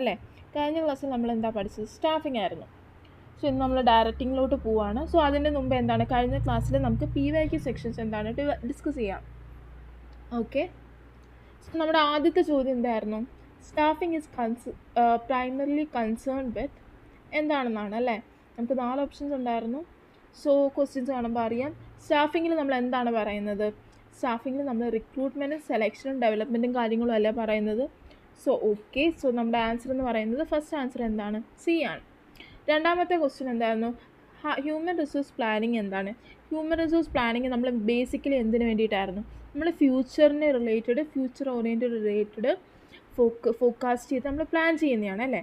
അല്ലേ? കഴിഞ്ഞ ക്ലാസ്സിൽ നമ്മൾ എന്താ പഠിച്ചത്? സ്റ്റാഫിംഗ് ആയിരുന്നു. സോ ഇന്ന് നമ്മൾ ഡയറക്റ്റിങ്ങിലോട്ട് പോവാണ്. സോ അതിൻ്റെ മുമ്പ് എന്താണ്, കഴിഞ്ഞ ക്ലാസ്സിൽ നമുക്ക് PYQ സെക്ഷൻസ് എന്താണ് ഡിസ്കസ് ചെയ്യാം. ഓക്കെ, സോ നമ്മുടെ ആദ്യത്തെ ചോദ്യം എന്തായിരുന്നു? Staffing is primarily concern with എന്താണെന്നാണ് അല്ലേ? നമുക്ക് 4 ഓപ്ഷൻസ് ഉണ്ടായിരുന്നു. സോ ക്വസ്റ്റ്യൻസ് കാണുമ്പോൾ അറിയാം. സ്റ്റാഫിങ്ങിൽ നമ്മൾ എന്താണ് പറയുന്നത്? സ്റ്റാഫിങ്ങിൽ നമ്മൾ റിക്രൂട്ട്മെൻറ്റും സെലക്ഷനും ഡെവലപ്മെൻറ്റും കാര്യങ്ങളും അല്ലേ പറയുന്നത്. സോ ഓക്കെ, സോ നമ്മുടെ ആൻസർ എന്ന് പറയുന്നത് ഫസ്റ്റ് ആൻസർ എന്താണ്? സി ആണ്. രണ്ടാമത്തെ ക്വസ്റ്റ്യൻ എന്തായിരുന്നു? ഹ്യൂമൻ റിസോഴ്സ് പ്ലാനിങ് എന്താണ്? ഹ്യൂമൻ റിസോഴ്സ് പ്ലാനിങ് നമ്മൾ ബേസിക്കലി എന്തിനു വേണ്ടിയിട്ടായിരുന്നു? നമ്മൾ ഫ്യൂച്ചറിനെ related, future oriented related forecast ചെയ്ത് നമ്മൾ പ്ലാൻ ചെയ്യുന്നതാണ് അല്ലേ?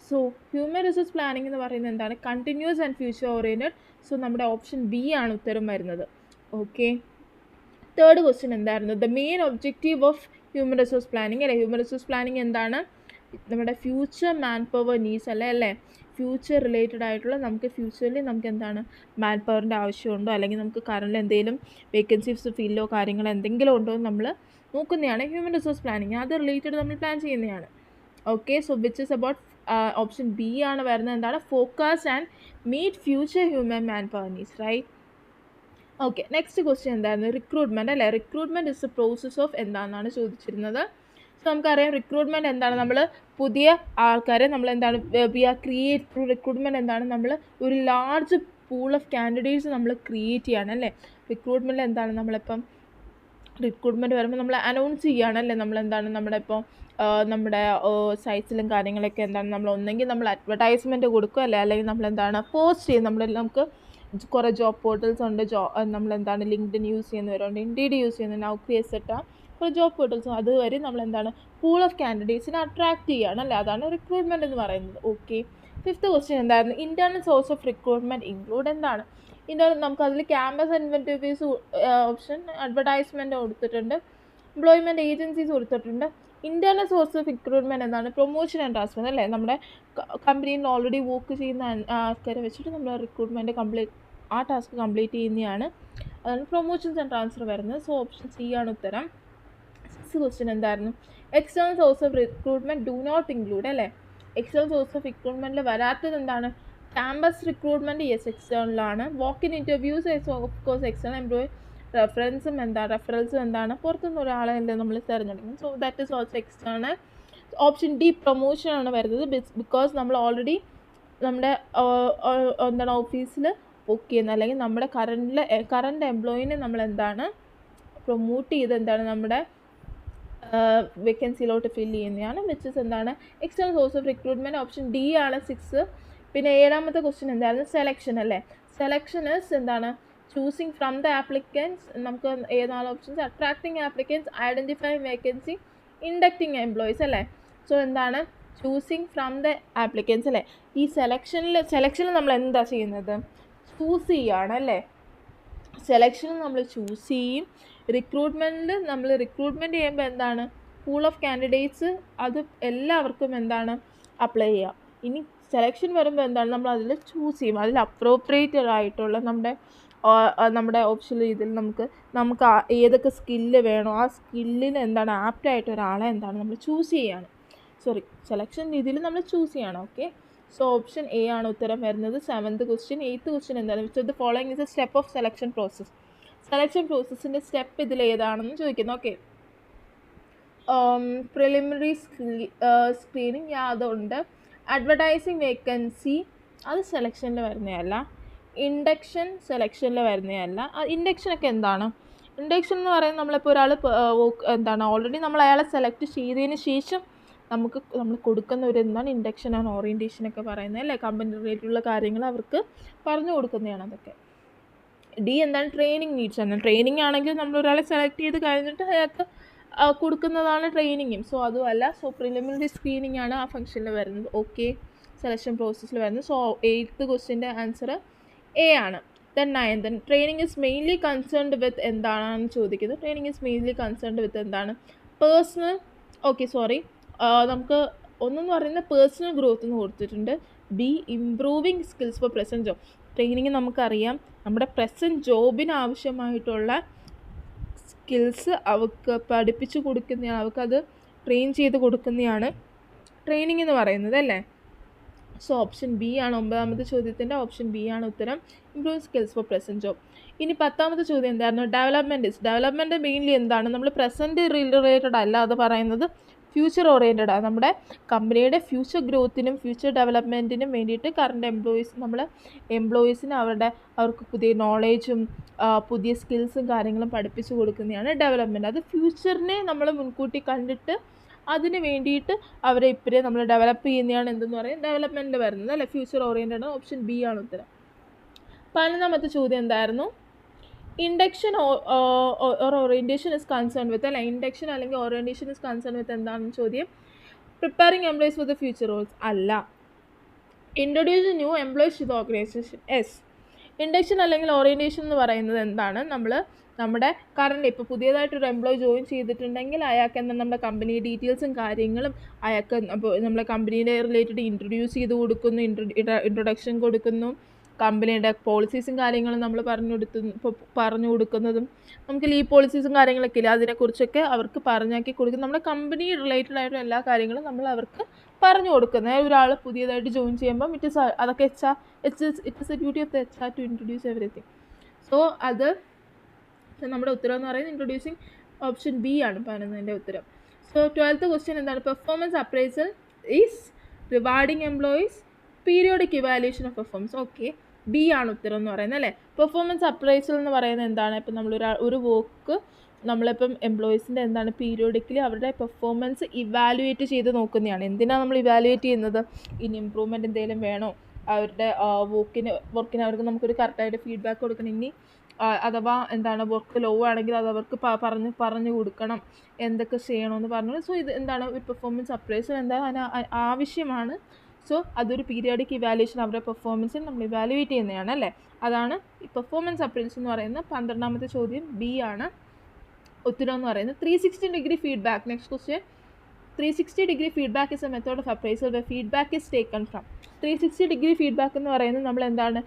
സോ ഹ്യൂമൻ റിസോഴ്സ് പ്ലാനിങ് എന്ന് പറയുന്നത് എന്താണ്? Continuous and future oriented. So നമ്മുടെ ഓപ്ഷൻ ബി ആണ് ഉത്തരം വരുന്നത്. ഓക്കെ, തേർഡ് ക്വസ്റ്റ്യൻ എന്തായിരുന്നു? The main objective of human resource planning അല്ലേ? ഹ്യൂമൻ റിസോഴ്സ് പ്ലാനിങ് എന്താണ്? നമ്മുടെ ഫ്യൂച്ചർ മാൻ പവർ നീഡ്സ് അല്ലേ? ഫ്യൂച്ചർ റിലേറ്റഡ് ആയിട്ടുള്ള, നമുക്ക് ഫ്യൂച്ചറിൽ നമുക്ക് എന്താണ് മാൻ പവറിൻ്റെ ആവശ്യമുണ്ടോ, അല്ലെങ്കിൽ നമുക്ക് കറണ്ടിൽ എന്തെങ്കിലും വേക്കൻസീസ് ഫില്ലോ കാര്യങ്ങൾ എന്തെങ്കിലും ഉണ്ടോ എന്ന് നമ്മൾ നോക്കുന്നതാണ് ഹ്യൂമൻ റിസോഴ്സ് പ്ലാനിങ്. അത് റിലേറ്റഡ് നമ്മൾ പ്ലാൻ ചെയ്യുന്നതാണ്. Okay, so which is about option B ആണ് വരുന്നത്. എന്താണ്? Focus and meet future human manpower needs, right? Okay, next question എന്തായിരുന്നു? റിക്രൂട്ട്മെൻറ്റ് അല്ലേ? Recruitment is a process of എന്താണെന്നാണ് ചോദിച്ചിരുന്നത്. സോ നമുക്കറിയാം റിക്രൂട്ട്മെൻറ്റ് എന്താണ്? നമ്മൾ പുതിയ ആൾക്കാരെ നമ്മൾ എന്താണ് we are create through recruitment എന്താണ്? നമ്മൾ ഒരു ലാർജ് പൂൾ ഓഫ് കാൻഡിഡേറ്റ്സ് നമ്മൾ ക്രിയേറ്റ് ചെയ്യാണ് അല്ലേ? റിക്രൂട്ട്മെൻറ്റിൽ എന്താണ്? നമ്മളിപ്പം റിക്രൂട്ട്മെൻറ്റ് വരുമ്പോൾ നമ്മൾ അനൗൺസ് ചെയ്യുകയാണല്ലേ? നമ്മളെന്താണ് നമ്മുടെ ഇപ്പോൾ നമ്മുടെ സൈറ്റ്സിലും കാര്യങ്ങളൊക്കെ എന്താണ് നമ്മൾ ഒന്നെങ്കിൽ നമ്മൾ അഡ്വർടൈസ്മെൻറ്റ് കൊടുക്കുക അല്ലേ, അല്ലെങ്കിൽ നമ്മളെന്താണ് പോസ്റ്റ് ചെയ്യും. നമുക്ക് കുറേ ജോബ് പോർട്ടൽസ് ഉണ്ട്. നമ്മളെന്താണ് ലിങ്ക്ഡിൻ യൂസ് ചെയ്യുന്നവരുണ്ട്, ഇൻഡീഡ് യൂസ് ചെയ്യുന്ന, നൗകരി എക്സെട്ര കുറേ ജോബ് പോർട്ടൽസും. അതുവരെ നമ്മളെന്താണ് പൂൾ ഓഫ് കാൻഡിഡേറ്റ്സിനെ അട്രാക്ട് ചെയ്യുകയാണ് അല്ലേ? അതാണ് റിക്രൂട്ട്മെൻറ്റ് എന്ന് പറയുന്നത്. ഓക്കെ, ഫിഫ്ത്ത് ക്വസ്റ്റ്യൻ എന്തായിരുന്നു? Internal source of recruitment include എന്താണ്? നമുക്കതിൽ ക്യാമ്പസ് ഇൻവെൻറ്റീവ്സ് ഓപ്ഷൻ, അഡ്വർടൈസ്മെൻറ്റ് കൊടുത്തിട്ടുണ്ട്, എംപ്ലോയ്മെൻറ്റ് ഏജൻസീസ് കൊടുത്തിട്ടുണ്ട്. ഇൻറ്റേർണൽ സോഴ്സ് ഓഫ് റിക്രൂട്ട്മെൻറ്റ് എന്താണ്? പ്രൊമോഷൻ ആൻഡ് ട്രാൻസ്ഫർ അല്ലേ? നമ്മുടെ കമ്പനിയിൽ ഓൾറെഡി വർക്ക് ചെയ്യുന്ന ആൾക്കാരെ വെച്ചിട്ട് നമ്മൾ റിക്രൂട്ട്മെൻറ്റ് ആ ടാസ്ക് കംപ്ലീറ്റ് ചെയ്യുന്നതാണ്. അതാണ് പ്രൊമോഷൻസ് ആൻഡ് ട്രാൻസ്ഫർ വരുന്നത്. സോ ഓപ്ഷൻ സി ആണ് ഉത്തരം. സിക്സ് ക്വസ്റ്റ്യൻ എന്തായിരുന്നു? External source of recruitment do not include അല്ലേ? എക്സ്റ്റേണൽ സോഴ്സ് ഓഫ് റിക്രൂട്ട്മെൻറ്റിൽ വരാത്തത് എന്താണ്? ക്യാമ്പസ് റിക്രൂട്ട്മെൻറ്റ് യെസ് എക്സ്റ്റേണലാണ്. Walk in interviews of course external. Employee റെഫറൻസും എന്താണ്? പുറത്തുനിന്ന് ഒരാളെ നമ്മൾ തിരഞ്ഞെടുക്കും. So that is also external. Option D promotion ആണ് വരുന്നത്. ബിക്കോസ് നമ്മൾ ഓൾറെഡി നമ്മുടെ എന്താണ് ഓഫീസിൽ വർക്ക് ചെയ്യുന്ന, അല്ലെങ്കിൽ നമ്മുടെ കറണ്ട് എംപ്ലോയിനെ നമ്മൾ എന്താണ് പ്രൊമോട്ട് ചെയ്ത് എന്താണ് നമ്മുടെ വേക്കൻസിയിലോട്ട് ഫില്ല് ചെയ്യുന്നതാണ്. വിച്ച് ഇസ് എന്താണ്? External source of recruitment. Option D ആണ് 6. പിന്നെ ഏഴാമത്തെ ക്വസ്റ്റ്യൻ എന്തായിരുന്നു? സെലക്ഷൻ അല്ലേ? സെലക്ഷൻ ഇസ് എന്താണ്? Choosing from the applicants. നമുക്ക് ഏതാണ് options? Attracting applicants, identifying vacancy, inducting employees അല്ലേ? സോ എന്താണ്? ചൂസിങ് ഫ്രം ദ ആപ്ലിക്കൻസ് അല്ലേ? ഈ സെലക്ഷനിൽ നമ്മൾ എന്താ ചെയ്യുന്നത്? ചൂസ് ചെയ്യുകയാണ് അല്ലേ? സെലക്ഷനിൽ നമ്മൾ ചൂസ് ചെയ്യും. റിക്രൂട്ട്മെൻറ്റിൽ നമ്മൾ റിക്രൂട്ട്മെൻറ്റ് ചെയ്യുമ്പോൾ എന്താണ്? പൂൾ ഓഫ് കാൻഡിഡേറ്റ്സ് അത് എല്ലാവർക്കും എന്താണ് അപ്ലൈ ചെയ്യാം. ഇനി സെലക്ഷൻ വരുമ്പോൾ എന്താണ്? നമ്മൾ അതിൽ ചൂസ് ചെയ്യും. അതിൽ അപ്രോപ്രിയേറ്റഡ് ആയിട്ടുള്ള നമ്മുടെ ഓപ്ഷൻ ഇതിൽ നമുക്ക് ഏതൊക്കെ സ്കില്ല് വേണോ ആ സ്കില്ലിന് എന്താണ് ആപ്റ്റായിട്ട് ഒരാളെ എന്താണ് നമ്മൾ ചൂസ് ചെയ്യുകയാണ്. സെലക്ഷൻ രീതിയിൽ നമ്മൾ ചൂസ് ചെയ്യണം. ഓക്കെ, സോ ഓപ്ഷൻ എ ആണ് ഉത്തരം വരുന്നത്. 7th question. 8th ക്വസ്റ്റ്യൻ എന്താണ്? Which of the following is a step of selection process. Selection പ്രോസസ്സിൻ്റെ സ്റ്റെപ്പ് ഇതിൽ ഏതാണെന്ന് ചോദിക്കുന്നു. ഓക്കെ, പ്രിലിമിനറി സ്ക്രീനിങ് അതുണ്ട്. അഡ്വർടൈസിങ് വേക്കൻസി അത് സെലക്ഷനിൽ വരുന്നതല്ല. ഇൻഡക്ഷൻ സെലക്ഷനിൽ വരുന്നതല്ല. ഇൻഡക്ഷനൊക്കെ എന്താണ്? ഇൻഡക്ഷൻ എന്ന് പറയുന്നത് നമ്മളിപ്പോൾ ഒരാൾ എന്താണ് ഓൾറെഡി നമ്മൾ അയാളെ സെലക്ട് ചെയ്തതിന് ശേഷം നമ്മൾ കൊടുക്കുന്ന ഒരു എന്താണ് ഇൻഡക്ഷൻ ആൻഡ് ഓറിയൻറ്റേഷനൊക്കെ പറയുന്നത് അല്ലേ? കമ്പനി റിലേറ്റഡുള്ള കാര്യങ്ങൾ അവർക്ക് പറഞ്ഞു കൊടുക്കുന്നതാണ് അതൊക്കെ. ഡി എന്താണ്? ട്രെയിനിങ് നീഡ്സ് ആണ്. ട്രെയിനിങ് ആണെങ്കിൽ നമ്മൾ ഒരാളെ സെലക്ട് ചെയ്ത് കഴിഞ്ഞിട്ട് അയാൾക്ക് കൊടുക്കുന്നതാണ് ട്രെയിനിങ്ങും. സോ അതുമല്ല. സോ പ്രിലിമിനറി സ്ക്രീനിങ് ആണ് ആ ഫംഗ്ഷനിൽ വരുന്നത്. ഓക്കെ, സെലക്ഷൻ പ്രോസസ്സിൽ വരുന്നത്. സോ 8th ക്വസ്റ്റ്യൻ്റെ ആൻസർ എ ആണ്. Then 9th, training is mainly concerned with എന്താണെന്ന് ചോദിക്കുന്നത്. Training is mainly concerned with എന്താണ്? പേഴ്സണൽ നമുക്ക് ഒന്നെന്ന് പറയുന്നത് പേഴ്സണൽ ഗ്രോത്ത് എന്ന് കൊടുത്തിട്ടുണ്ട്. B improving skills four present job. Training നമുക്കറിയാം നമ്മുടെ പ്രസൻറ്റ് ജോബിന് ആവശ്യമായിട്ടുള്ള സ്കിൽസ് അവർക്ക് പഠിപ്പിച്ച് കൊടുക്കുന്നതാണ്, അവർക്കത് ട്രെയിൻ ചെയ്ത് കൊടുക്കുന്നതാണ് ട്രെയിനിങ് എന്ന് പറയുന്നത് അല്ലേ. സോ ഓപ്ഷൻ ബി ആണ് 9ാമത്തെ ചോദ്യത്തിൻ്റെ ഓപ്ഷൻ ബി ആണ് ഉത്തരം. Improve skills four present job. ഇനി 10ാമത്തെ ചോദ്യം എന്തായിരുന്നു? ഡെവലപ്മെൻറ്റ് മെയിൻലി എന്താണ്? നമ്മൾ പ്രസൻറ്റ് റിലേറ്റഡ് അല്ല അത് പറയുന്നത്, ഫ്യൂച്ചർ ഓറിയൻറ്റഡ് ആണ്. നമ്മുടെ കമ്പനിയുടെ ഫ്യൂച്ചർ ഗ്രോത്തിനും ഫ്യൂച്ചർ ഡെവലപ്മെൻറ്റിനും വേണ്ടിയിട്ട് കറണ്ട് എംപ്ലോയീസിന് അവർക്ക് പുതിയ നോളേജും പുതിയ സ്കിൽസും കാര്യങ്ങളും പഠിപ്പിച്ചു കൊടുക്കുന്നതാണ് ഡെവലപ്മെൻറ്റ്. അത് ഫ്യൂച്ചറിനെ നമ്മൾ മുൻകൂട്ടി കണ്ടിട്ട് അതിന് വേണ്ടിയിട്ട് അവരെ ഇപ്പോഴേ നമ്മൾ ഡെവലപ്പ് ചെയ്യുന്നതാണ് എന്തെന്ന് പറയും, ഡെവലപ്മെൻറ്റ് വരുന്നത് അല്ലേ. ഫ്യൂച്ചർ ഓറിയൻറ്റഡ് ഓപ്ഷൻ ബി ആണ് ഉത്തരം. 11ാമത്തെ ചോദ്യം എന്തായിരുന്നു? Induction or orientation is concern with അല്ലേ. ഇൻഡക്ഷൻ അല്ലെങ്കിൽ ഓറിയൻറ്റേഷൻ ഇസ് കൺസേൺ വിത്ത് എന്താണെന്ന് ചോദ്യം? Preparing employees for the future roles അല്ല. Introduce new employees to the organisation എസ്. ഇൻഡക്ഷൻ അല്ലെങ്കിൽ ഓറിയൻറ്റേഷൻ എന്ന് പറയുന്നത് എന്താണ്? നമ്മുടെ കറണ്ട് ഇപ്പോൾ പുതിയതായിട്ടൊരു എംപ്ലോയി ജോയിൻ ചെയ്തിട്ടുണ്ടെങ്കിൽ അയാൾക്ക് എന്താ നമ്മുടെ കമ്പനി ഡീറ്റെയിൽസും കാര്യങ്ങളും അയാൾക്ക് അപ്പോൾ നമ്മളെ കമ്പനീനെ റിലേറ്റഡ് ഇൻട്രൊഡ്യൂസ് ചെയ്ത് കൊടുക്കുന്നു, ഇൻട്രൊഡക്ഷൻ കൊടുക്കുന്നു, കമ്പനിയുടെ പോളിസീസും കാര്യങ്ങളും നമ്മൾ പറഞ്ഞു കൊടുക്കുന്നതും, നമുക്ക് ലീവ് പോളിസീസും കാര്യങ്ങളൊക്കെ ഇല്ല, അതിനെക്കുറിച്ചൊക്കെ അവർക്ക് പറഞ്ഞാക്കി കൊടുക്കും. നമ്മുടെ കമ്പനി റിലേറ്റഡ് ആയിട്ടുള്ള എല്ലാ കാര്യങ്ങളും നമ്മൾ അവർക്ക് പറഞ്ഞു കൊടുക്കുന്നത്. ഒരാൾ പുതിയതായിട്ട് ജോയിൻ ചെയ്യുമ്പം അതൊക്കെ it is a duty of the HR to introduce everything. So അത് നമ്മുടെ ഉത്തരം എന്ന് പറയുന്നത് ഇൻട്രൊഡ്യൂസിങ് ഓപ്ഷൻ ബി ആണ് 11ന്റെ ഉത്തരം. സോ 12th ക്വസ്റ്റ്യൻ എന്താണ്? Performance appraisal is rewarding employees, periodic evaluation of performance. Okay, B ആണ് ഉത്തരം എന്ന് പറയുന്നത് അല്ലേ. പെർഫോമൻസ് അപ്രൈസൽ എന്ന് പറയുന്നത് എന്താണ്? ഇപ്പം ഒരു വർക്ക് നമ്മളിപ്പം എംപ്ലോയീസിൻ്റെ എന്താണ് പീരിയോഡിക്കലി അവരുടെ പെർഫോമൻസ് ഇവാലുവേറ്റ് ചെയ്ത് നോക്കുന്നതാണ്. എന്തിനാണ് നമ്മൾ ഇവാലുവേറ്റ് ചെയ്യുന്നത്? ഇനി ഇമ്പ്രൂവ്മെൻറ്റ് എന്തെങ്കിലും വേണോ, അവരുടെ വർക്കിന് അവർക്ക് നമുക്കൊരു കറക്റ്റായിട്ട് ഫീഡ്ബാക്ക് കൊടുക്കണം. ഇനി അഥവാ എന്താണ് വർക്ക് ലോ ആണെങ്കിൽ അത് അവർക്ക് പറഞ്ഞു കൊടുക്കണം, എന്തൊക്കെ ചെയ്യണമെന്ന് പറഞ്ഞു. സോ ഇത് എന്താണ് ഒരു പെർഫോമൻസ് അപ്രൈസൽ എന്താണ് ആവശ്യമാണ്. സോ അതൊരു പീരിയോഡിക് ഇവാലുവേഷൻ അവരുടെ പെർഫോമൻസിൽ നമ്മൾ ഇവാലുവേറ്റ് ചെയ്യുന്നതാണ് അല്ലേ. അതാണ് ഈ പെർഫോമൻസ് അപ്രൈസൽ എന്ന് പറയുന്നത്. 12ാമത്തെ ചോദ്യം ബി ആണ് ഉത്തരം എന്ന് പറയുന്നത്. 360 degree feedback. Next question. 360 degree feedback is a method of appraisal where feedback is taken from. 360 degree feedback എന്ന് പറയുന്നത് നമ്മൾ എന്താണ്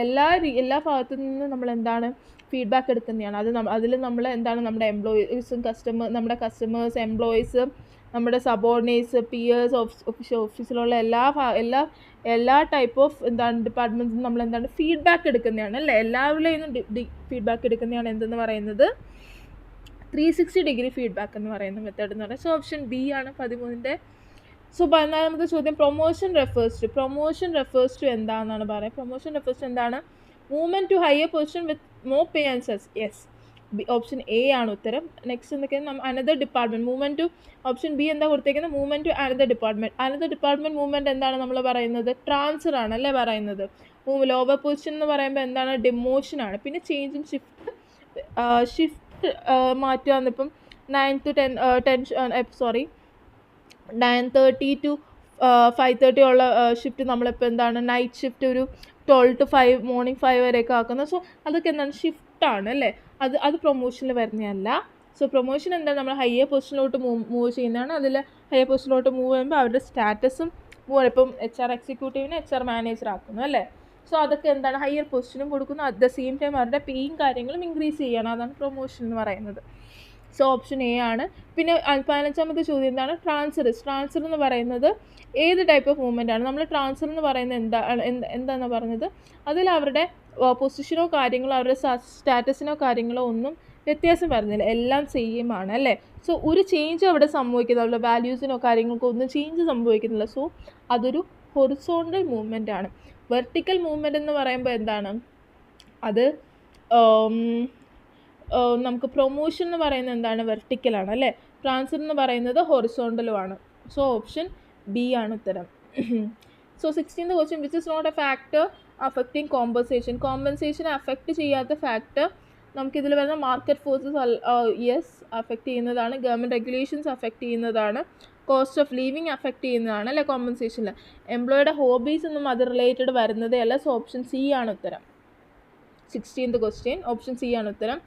എല്ലാ ഭാഗത്തു നിന്നും നമ്മൾ എന്താണ് ഫീഡ്ബാക്ക് എടുക്കുന്നതാണ്. അതിൽ നമ്മൾ എന്താണ് നമ്മുടെ എംപ്ലോയീസും നമ്മുടെ കസ്റ്റമേഴ്സ്, എംപ്ലോയീസ്, നമ്മുടെ സബോർഡിനേറ്റ്സ്, പിയേഴ്സ്, ഓഫീസിലുള്ള എല്ലാ ടൈപ്പ് ഓഫ് എന്താണ് ഡിപ്പാർട്ട്മെൻറ്റ്സും നമ്മൾ എന്താണ് ഫീഡ്ബാക്ക് എടുക്കുന്നതാണ് അല്ലേ. എല്ലാവരുടെയും ഫീഡ്ബാക്ക് എടുക്കുന്നതാണ് എന്തെന്ന് പറയുന്നത് 360 degree ഫീഡ്ബാക്ക് എന്ന് പറയുന്ന മെത്തേഡ് എന്ന് പറയുന്നത്. സോ ഓപ്ഷൻ ബി ആണ് 13ന്റെ. സോ 14ാമത്തെ ചോദ്യം പ്രൊമോഷൻ റെഫേഴ്സ് ടു എന്താണെന്നാണ് പറയുന്നത്. പ്രൊമോഷൻ റെഫേഴ്സ് ടു എന്താണ്? Movement to higher position with more pay and സസ്. യെസ്, ഓപ്ഷൻ എ ആണ് ഉത്തരം. നെക്സ്റ്റ് എന്തൊക്കെയാണ്? Another department movement to. Option B എന്താ കൊടുത്തേക്കുന്നത്? Movement to another department movement എന്താണ് നമ്മൾ പറയുന്നത്? ട്രാൻസ്ഫർ ആണ് അല്ലേ പറയുന്നത്. ലോവർ പൊസിഷൻ എന്ന് പറയുമ്പോൾ എന്താണ്? ഡിമോഷൻ ആണ്. പിന്നെ ചേഞ്ച് ഇൻ ഷിഫ്റ്റ് മാറ്റുകയെന്ന് ഇപ്പം 9:30 to 5:30 ഉള്ള ഷിഫ്റ്റ് നമ്മളിപ്പോൾ എന്താണ് നൈറ്റ് ഷിഫ്റ്റ് ഒരു 12 to 5 മോർണിംഗ് 5 വരെയൊക്കെ ആക്കുന്നത്. സോ അതൊക്കെ എന്താണ് ഷിഫ്റ്റാണ് അല്ലേ. അത് പ്രൊമോഷനിൽ വരുന്നതല്ല. സോ പ്രൊമോഷൻ എന്താണ്? നമ്മൾ ഹയർ പൊസിഷനിലോട്ട് മൂവ് ചെയ്യുന്നതാണ്. അതിൽ ഹയർ പൊസിഷനിലോട്ട് മൂവ് ചെയ്യുമ്പോൾ അവരുടെ സ്റ്റാറ്റസും ഇപ്പം HR എക്സിക്യൂട്ടീവിനെ HR മാനേജർ ആക്കുന്നു അല്ലേ. സോ അതൊക്കെ എന്താണ് ഹയർ പൊസിഷനും കൊടുക്കുന്നു, അറ്റ് ദ സെയിം ടൈം അവരുടെ പേയും കാര്യങ്ങളും ഇൻക്രീസ് ചെയ്യണം. അതാണ് പ്രൊമോഷൻ എന്ന് പറയുന്നത്. സോ ഓപ്ഷൻ എ ആണ്. പിന്നെ 15ാമത്തെ ചോദ്യം എന്താണ്? ട്രാൻസ്ഫർ എന്ന് പറയുന്നത് ഏത് ടൈപ്പ് ഓഫ് മൂവ്മെൻ്റ് ആണ്? നമ്മൾ ട്രാൻസ്ഫർ എന്ന് പറയുന്നത് എന്താണെന്ന് പറഞ്ഞത് അതിൽ അവരുടെ പൊസിഷനോ കാര്യങ്ങളോ അവരുടെ സ്റ്റാറ്റസിനോ കാര്യങ്ങളോ ഒന്നും വ്യത്യാസം വരുന്നില്ല, എല്ലാം സെയിം ആണ് അല്ലേ. സോ ഒരു ചേഞ്ച് അവിടെ സംഭവിക്കുന്നില്ല, അവരുടെ വാല്യൂസിനോ കാര്യങ്ങൾക്കോ ഒന്നും ചേഞ്ച് സംഭവിക്കുന്നില്ല. സോ അതൊരു ഹൊറിസോണ്ടൽ മൂവ്മെൻ്റ് ആണ്. വെർട്ടിക്കൽ മൂവ്മെൻ്റ് എന്ന് പറയുമ്പോൾ എന്താണ്? അത് നമുക്ക് പ്രൊമോഷൻ എന്ന് പറയുന്നത് എന്താണ്? വെർട്ടിക്കലാണ് അല്ലേ. ട്രാൻസ്ഫർ എന്ന് പറയുന്നത് ഹൊറിസോണ്ടലുമാണ്. സോ ഓപ്ഷൻ ബി ആണ് ഉത്തരം. So 16th question. Which is not a factor affecting compensation affect ചെയ്യാത്ത ഫാക്ടർ നമുക്കിതിൽ വരുന്ന മാർക്കറ്റ് ഫോഴ്സസ് യെസ് അഫക്റ്റ് ചെയ്യുന്നതാണ്. ഗവൺമെൻറ് റെഗുലേഷൻസ് അഫക്റ്റ് ചെയ്യുന്നതാണ്. കോസ്റ്റ് ഓഫ് ലിവിങ് അഫക്റ്റ് ചെയ്യുന്നതാണ് അല്ലേ കോമ്പൻസേഷനിൽ. എംപ്ലോയിയുടെ ഹോബീസ് ഒന്നും അത് റിലേറ്റഡ് വരുന്നതേ അല്ല. സോ ഓപ്ഷൻ സി ആണ് ഉത്തരം. 16th ക്വസ്റ്റ്യൻ ഓപ്ഷൻ സി ആണ് ഉത്തരം.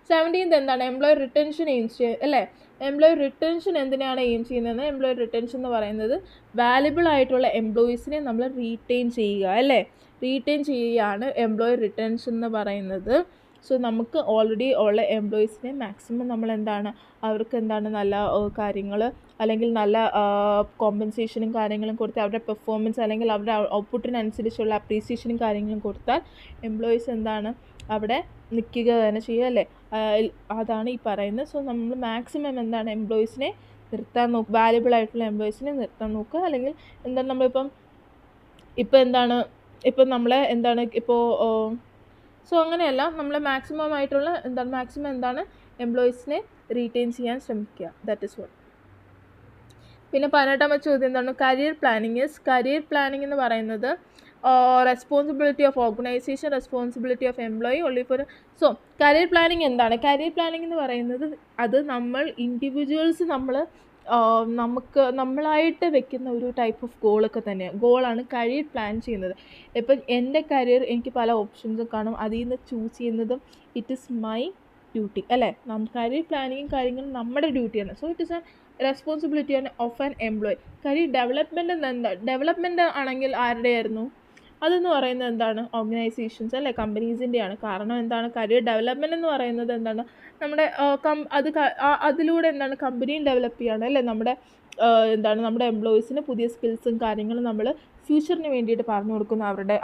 17th എന്താണ്? എംപ്ലോയി റിട്ടൻഷൻ എയിം അല്ലേ. എംപ്ലോയി റിട്ടൻഷൻ എന്തിനാണ് എയിം ചെയ്യുന്നത്? എംപ്ലോയി റിട്ടൻഷൻ എന്ന് പറയുന്നത് വാല്യുബിൾ ആയിട്ടുള്ള എംപ്ലോയീസിനെ നമ്മൾ റീറ്റെയിൻ ചെയ്യുക അല്ലേ. റീറ്റെയിൻ ചെയ്യുകയാണ് എംപ്ലോയി റിട്ടൻഷൻ എന്ന് പറയുന്നത്. സോ നമുക്ക് ഓൾറെഡി ഉള്ള എംപ്ലോയീസിനെ മാക്സിമം നമ്മൾ എന്താണ് അവർക്ക് എന്താണ് നല്ല കാര്യങ്ങൾ അല്ലെങ്കിൽ നല്ല കോമ്പൻസേഷനും കാര്യങ്ങളും കൊടുത്ത് അവരുടെ പെർഫോമൻസ് അല്ലെങ്കിൽ അവരുടെ ഔട്ട്പുട്ടിനനുസരിച്ചുള്ള അപ്രീസിയേഷനും കാര്യങ്ങളും കൊടുത്താൽ എംപ്ലോയീസ് എന്താണ് അവിടെ നിൽക്കുക തന്നെ ചെയ്യുക അല്ലേ. അതാണ് ഈ പറയുന്നത്. സോ നമ്മൾ മാക്സിമം എന്താണ് എംപ്ലോയീസിനെ നിർത്താൻ നോക്കുക, വാല്യുബിൾ ആയിട്ടുള്ള എംപ്ലോയീസിനെ നിർത്താൻ നോക്കുക. അല്ലെങ്കിൽ എന്താണ് നമ്മളിപ്പം എന്താണ് നമ്മളെ എന്താണ് സോ അങ്ങനെയല്ല, നമ്മൾ മാക്സിമം ആയിട്ടുള്ള മാക്സിമം എംപ്ലോയീസിനെ റീറ്റെയിൻ ചെയ്യാൻ ശ്രമിക്കുക. That is what. പിന്നെ 18ാമത്തെ ചോദ്യം എന്താണ്? കരിയർ പ്ലാനിങ് എന്ന് പറയുന്നത് responsibility of organisation, responsibility of employee only for. So career planning എന്താണ്? കരിയർ പ്ലാനിങ് എന്ന് പറയുന്നത് അത് നമ്മൾ ഇൻഡിവിജ്വൽസ് നമ്മളായിട്ട് വെക്കുന്ന ഒരു ടൈപ്പ് ഓഫ് ഗോളാണ് കരിയർ പ്ലാൻ ചെയ്യുന്നത്. ഇപ്പം എൻ്റെ കരിയർ എനിക്ക് പല ഓപ്ഷൻസും കാണും, അതിൽ നിന്ന് ചൂസ് ചെയ്യുന്നതും ഇറ്റ് ഈസ് മൈ ഡ്യൂട്ടി അല്ലേ. കരിയർ പ്ലാനിങ്ങും കാര്യങ്ങളും നമ്മുടെ ഡ്യൂട്ടിയാണ്. So it is an responsibility of an employee. Career development ആണെങ്കിൽ ആരുടെ ആയിരുന്നു? അതെന്ന് പറയുന്നത് എന്താണ്? ഓർഗനൈസേഷൻസ് അല്ലേ, കമ്പനീസിൻ്റെയാണ്. കാരണം എന്താണ്? കരിയർ ഡെവലപ്മെൻറ്റ് എന്ന് പറയുന്നത് എന്താണ്? നമ്മുടെ അതിലൂടെ എന്താണ് കമ്പനിയും ഡെവലപ്പ് ചെയ്യാണ് അല്ലേ. നമ്മുടെ നമ്മുടെ എംപ്ലോയീസിന് പുതിയ സ്കിൽസും കാര്യങ്ങളും നമ്മൾ ഫ്യൂച്ചറിന് വേണ്ടിയിട്ട് പറഞ്ഞു കൊടുക്കുന്നു. അവരുടെ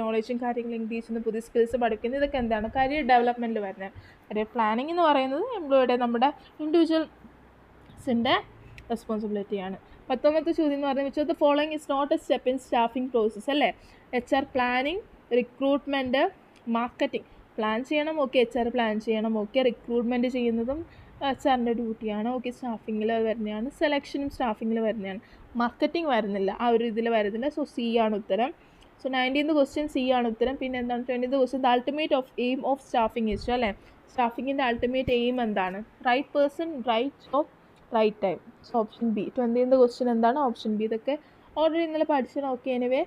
നോളജും കാര്യങ്ങളും ഇൻക്രീസ് ചെയ്യുന്ന പുതിയ സ്കിൽസ് പഠിക്കുന്നത്, ഇതൊക്കെ എന്താണ് കരിയർ ഡെവലപ്മെൻറ്റിൽ വരുന്നത്. കരിയർ പ്ലാനിങ് എന്ന് പറയുന്നത് എംപ്ലോയിയുടെ നമ്മുടെ ഇൻഡിവിജ്വൽസിൻ്റെ റെസ്പോൺസിബിലിറ്റിയാണ്. 19ാമത്തെ ചോദ്യം എന്ന് പറഞ്ഞാൽ which of the following is not a step in staffing process അല്ലേ. HR planning, recruitment, marketing. Plan ചെയ്യണം, ഓക്കെ. HR പ്ലാൻ ചെയ്യണം, ഓക്കെ. റിക്രൂട്ട്മെൻറ്റ് ചെയ്യുന്നതും HRൻ്റെ ഡ്യൂട്ടിയാണ്, ഓക്കെ. സ്റ്റാഫിങ്ങിൽ വരുന്നതാണ്. സെലക്ഷനും സ്റ്റാഫിങ്ങിൽ വരുന്നതാണ്. മാർക്കറ്റിംഗ് വരുന്നില്ല, ആ ഒരു ഇതിൽ വരുന്നില്ല. സോ C ആണ് ഉത്തരം. സോ 19th ക്വസ്റ്റ്യൻ C ആണ് ഉത്തരം. പിന്നെ എന്താണ് 20th question? The ultimate aim of staffing is അല്ലേ. സ്റ്റാഫിങ്ങിൻ്റെ അൾട്ടിമേറ്റ് എയിം എന്താണ്? Right person, right job, right time. So option B. 20th question എന്താണ്? Option B. ഇതൊക്കെ ഓൾറെഡി ഇന്നലെ പഠിച്ചതാണ്, ഓക്കെ. എനിവേ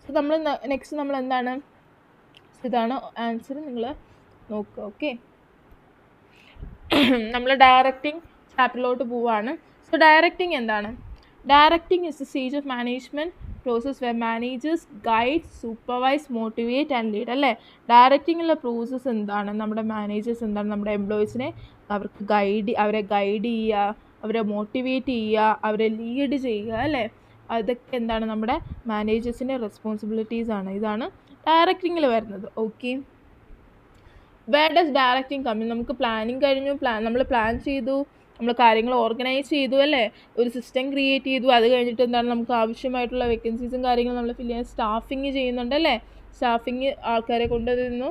സോ നമ്മൾ നെക്സ്റ്റ് നമ്മൾ എന്താണ്, ഇതാണ് ആൻസർ, നിങ്ങൾ നോക്കുക, ഓക്കെ. നമ്മൾ ഡയറക്റ്റിംഗ് ചാപ്റ്ററിലോട്ട് പോവുകയാണ്. സോ ഡയറക്റ്റിംഗ് എന്താണ്? Directing is the stage of management process where managers guide, supervise, motivate and lead അല്ലേ. ഡയറക്റ്റിങ്ങിലുള്ള പ്രോസസ്സ് എന്താണ്? നമ്മുടെ മാനേജേഴ്സ് എന്താണ് നമ്മുടെ എംപ്ലോയീസിനെ അവരെ ഗൈഡ് ചെയ്യുക, അവരെ മോട്ടിവേറ്റ് ചെയ്യുക, അവരെ ലീഡ് ചെയ്യുക അല്ലേ. അതൊക്കെ എന്താണ് നമ്മുടെ മാനേജേഴ്സിൻ്റെ റെസ്പോൺസിബിലിറ്റീസ് ആണ്. ഇതാണ് ഡയറക്റ്റിങ്ങിൽ വരുന്നത്, okay. Where does directing come in? നമുക്ക് പ്ലാനിങ് കഴിഞ്ഞു, നമ്മൾ പ്ലാൻ ചെയ്തു, നമ്മൾ കാര്യങ്ങൾ ഓർഗനൈസ് ചെയ്തു അല്ലേ, ഒരു സിസ്റ്റം ക്രിയേറ്റ് ചെയ്തു. അത് കഴിഞ്ഞിട്ട് എന്താണ് നമുക്ക് ആവശ്യമായിട്ടുള്ള വേക്കൻസീസും കാര്യങ്ങളും നമ്മൾ ഫില്ല് ചെയ്യാൻ സ്റ്റാഫിങ് ചെയ്യുന്നുണ്ട് അല്ലേ. സ്റ്റാഫിങ് ആൾക്കാരെ കൊണ്ടുവരുന്നു,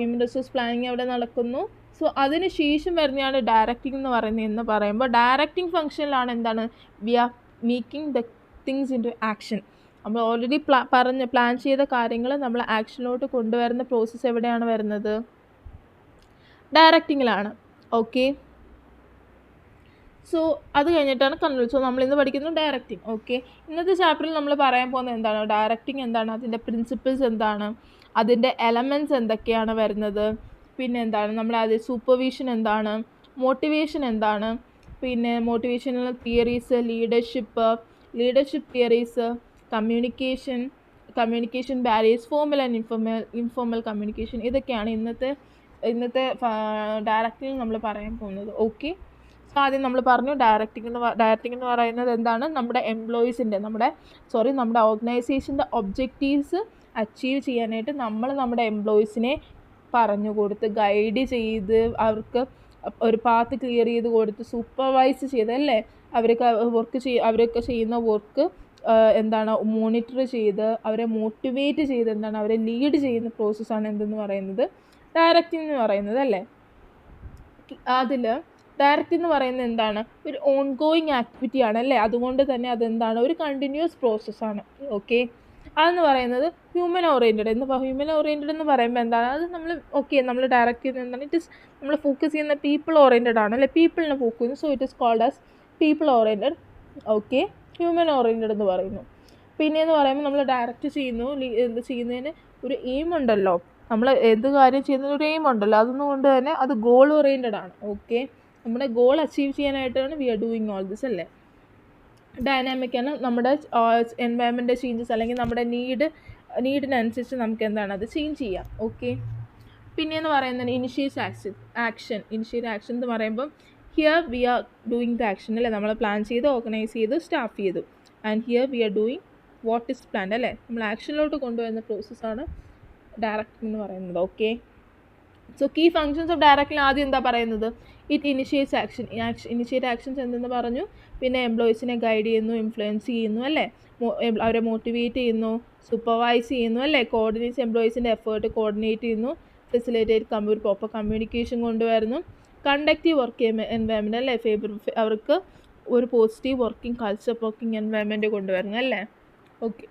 ഹ്യൂമൻ റിസോഴ്സ് പ്ലാനിങ് അവിടെ നടക്കുന്നു. സോ അതിന് ശേഷം വരുന്നതാണ് ഡയറക്റ്റിംഗ് എന്ന് പറയുമ്പോൾ ഡയറക്റ്റിംഗ് ഫംഗ്ഷനിലാണ് എന്താണ് we are making the things into action. നമ്മൾ ഓൾറെഡി പ്ലാൻ ചെയ്ത കാര്യങ്ങൾ നമ്മൾ ആക്ഷനിലോട്ട് കൊണ്ടുവരുന്ന പ്രോസസ്സ് എവിടെയാണ് വരുന്നത്? ഡയറക്റ്റിങ്ങിലാണ്, ഓക്കെ. സോ അത് കഴിഞ്ഞിട്ടാണ് കൺട്രോൾ. സോ നമ്മളിന്ന് പഠിക്കുന്നു ഡയറക്റ്റിംഗ്, ഓക്കെ. ഇന്നത്തെ ചാപ്റ്ററിൽ നമ്മൾ പറയാൻ പോകുന്നത് എന്താണ്? ഡയറക്റ്റിംഗ് എന്താണ്, അതിൻ്റെ പ്രിൻസിപ്പിൾസ് എന്താണ്, അതിൻ്റെ എലമെൻറ്റ്സ് എന്തൊക്കെയാണ് വരുന്നത്, പിന്നെ എന്താണ് നമ്മൾ സൂപ്പർവിഷൻ എന്താണ്, മോട്ടിവേഷൻ എന്താണ്, പിന്നെ മോട്ടിവേഷനുള്ള theories, leadership theories, communication barriers, formal and informal communication. ഇതൊക്കെയാണ് ഇന്നത്തെ ഡയറക്റ്റിംഗ് നമ്മൾ പറയാൻ പോകുന്നത്, ഓക്കെ. സോ ആദ്യം നമ്മൾ പറഞ്ഞു ഡയറക്റ്റിംഗ് എന്ന് പറയുന്നത് എന്താണ്? നമ്മുടെ എംപ്ലോയീസിൻ്റെ നമ്മുടെ ഓർഗനൈസേഷൻ്റെ ഒബ്ജക്റ്റീവ്സ് അച്ചീവ് ചെയ്യാനായിട്ട് നമ്മുടെ എംപ്ലോയീസിനെ പറഞ്ഞു കൊടുത്ത് ഗൈഡ് ചെയ്ത് അവർക്ക് ഒരു പാത്ത് ക്ലിയർ ചെയ്ത് കൊടുത്ത് സൂപ്പർവൈസ് ചെയ്തല്ലേ, അവരൊക്കെ ചെയ്യുന്ന വർക്ക് എന്താണ് മോണിറ്റർ ചെയ്ത് അവരെ മോട്ടിവേറ്റ് ചെയ്ത് എന്താണ് അവരെ ലീഡ് ചെയ്യുന്ന പ്രോസസ്സാണ് എന്തെന്ന് പറയുന്നത് ഡയറക്റ്റിംഗ് എന്ന് പറയുന്നത് അല്ലേ. അതിൽ ഡയറക്റ്റ് എന്ന് പറയുന്നത് എന്താണ്? ഒരു ഓൺഗോയിങ് ആക്ടിവിറ്റിയാണ് അല്ലേ. അതുകൊണ്ട് തന്നെ അതെന്താണ്? ഒരു കണ്ടിന്യൂസ് പ്രോസസ്സാണ്, ഓക്കെ. അതെന്ന് പറയുന്നത് ഹ്യൂമൻ ഓറിയൻറ്റഡ് എന്ന് പറയുമ്പോൾ എന്താണ്? അത് നമ്മൾ ഡയറക്റ്റ് ചെയ്യുന്നത് എന്താണ്? ഇറ്റ് ഇസ് നമ്മൾ ഫോക്കസ് ചെയ്യുന്ന പീപ്പിൾ ഓറിയൻറ്റഡ് ആണ് അല്ലേ, പീപ്പിളിനെ ഫോക്കസ് ചെയ്യുന്നു. So it is called as people oriented, okay. Human oriented എന്ന് പറയുന്നു. പിന്നെയെന്ന് പറയുമ്പോൾ നമ്മൾ ഡയറക്റ്റ് ചെയ്യുന്നതിന് ഒരു എയിം ഉണ്ടല്ലോ, നമ്മൾ എന്ത് കാര്യം ചെയ്യുന്നതിന് ഒരു എയിം ഉണ്ടല്ലോ, അതുകൊണ്ട് തന്നെ അത് ഗോൾ ഓറിയൻറ്റഡ് ആണ്, ഓക്കെ. നമ്മുടെ ഗോൾ അച്ചീവ് ചെയ്യാനായിട്ടാണ് we are doing all this അല്ലേ. ഡൈനാമിക്കാണ്, നമ്മുടെ എൻവയൺമെൻറ്റ് ചേഞ്ചസ് അല്ലെങ്കിൽ നമ്മുടെ നീഡിനനുസരിച്ച് നമുക്ക് എന്താണ് അത് ചേഞ്ച് ചെയ്യാം, ഓക്കെ. പിന്നെയെന്ന് പറയുന്നത് ഇനിഷ്യേറ്റ് ആക്ഷൻ എന്ന് പറയുമ്പം here we are doing the action അല്ലേ, നമ്മൾ പ്ലാൻ ചെയ്ത് ഓർഗനൈസ് ചെയ്ത് സ്റ്റാഫ് ചെയ്തു. And here we are doing what is plan അല്ലേ, നമ്മൾ ആക്ഷനിലോട്ട് കൊണ്ടുവരുന്ന പ്രോസസ്സാണ് ഡയറക്റ്റിംഗ് എന്ന് പറയുന്നത്. Okay, so key functions of directing ആദ്യം എന്താ പറയുന്നത്, it initiates action. Initiate actions എന്തെന്ന് പറഞ്ഞു, പിന്നെ എംപ്ലോയീസിനെ ഗൈഡ് ചെയ്യുന്നു, ഇൻഫ്ലുവൻസ് ചെയ്യുന്നു അല്ലേ, അവരെ മോട്ടിവേറ്റ് ചെയ്യുന്നു, സൂപ്പർവൈസ് ചെയ്യുന്നു അല്ലേ, കോർഡിനേറ്റ് എംപ്ലോയീസിൻ്റെ എഫേർട്ട് കോർഡിനേറ്റ് ചെയ്യുന്നു, ഫെസിലിറ്റേറ്റ് ഒരു പ്രോപ്പർ കമ്മ്യൂണിക്കേഷൻ കൊണ്ടുവരുന്നു, കണ്ടക്റ്റീവ് വർക്ക് എൻവയൺമെൻറ്റ് അല്ലേ, അവർക്ക് ഒരു positive working culture, working environment കൊണ്ടുവരുന്നു അല്ലേ. ഓക്കെ,